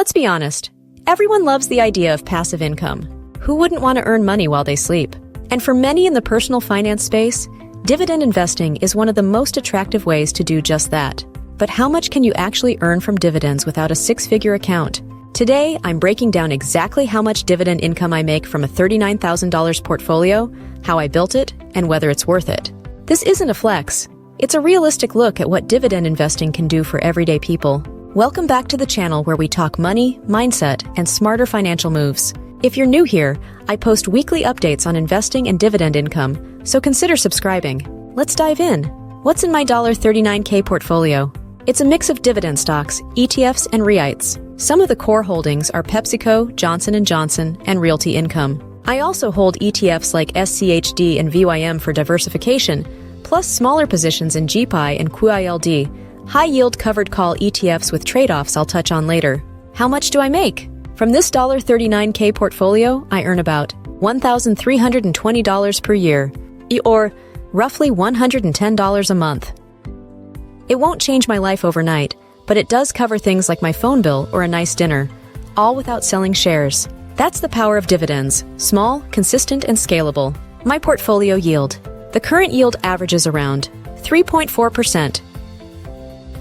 Let's be honest. Everyone loves the idea of passive income. Who wouldn't want to earn money while they sleep? And for many in the personal finance space, dividend investing is one of the most attractive ways to do just that. But how much can you actually earn from dividends without a six-figure account? Today, I'm breaking down exactly how much dividend income I make from a $39,000 portfolio, how I built it, and whether it's worth it. This isn't a flex. It's a realistic look at what dividend investing can do for everyday people. Welcome back to the channel where we talk money, mindset, and smarter financial moves. If you're new here, I post weekly updates on investing and dividend income, so consider subscribing. Let's dive in. What's in my $39K portfolio? It's a mix of dividend stocks, ETFs, and REITs. Some of the core holdings are PepsiCo, Johnson & Johnson, and Realty Income. I also hold ETFs like SCHD and VYM for diversification, plus smaller positions in JEPI and QYLD, high-yield covered call ETFs with trade-offs I'll touch on later. How much do I make? From this $39K portfolio, I earn about $1,320 per year, or roughly $110 a month. It won't change my life overnight, but it does cover things like my phone bill or a nice dinner, all without selling shares. That's the power of dividends: small, consistent, and scalable. My portfolio yield. The current yield averages around 3.4%.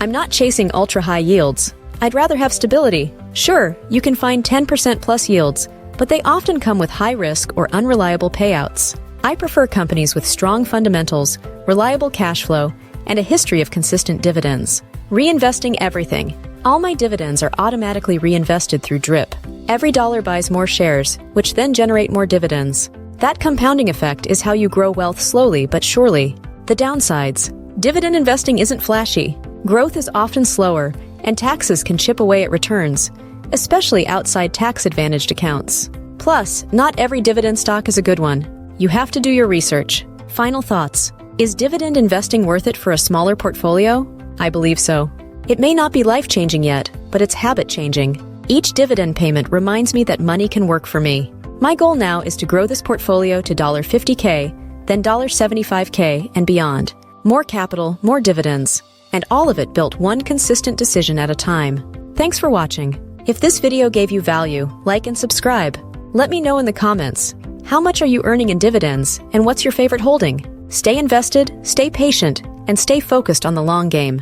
I'm not chasing ultra-high yields. I'd rather have stability. Sure, you can find 10% plus yields, but they often come with high risk or unreliable payouts. I prefer companies with strong fundamentals, reliable cash flow, and a history of consistent dividends. Reinvesting everything. All my dividends are automatically reinvested through DRIP. Every dollar buys more shares, which then generate more dividends. That compounding effect is how you grow wealth slowly but surely. The downsides. Dividend investing isn't flashy. Growth is often slower, and taxes can chip away at returns, especially outside tax-advantaged accounts. Plus, not every dividend stock is a good one. You have to do your research. Final thoughts. Is dividend investing worth it for a smaller portfolio? I believe so. It may not be life-changing yet, but it's habit-changing. Each dividend payment reminds me that money can work for me. My goal now is to grow this portfolio to $50K, then $75K, and beyond. More capital, more dividends, and all of it built one consistent decision at a time. Thanks for watching. If this video gave you value, like and subscribe. Let me know in the comments. How much are you earning in dividends, and what's your favorite holding? Stay invested, stay patient, and stay focused on the long game.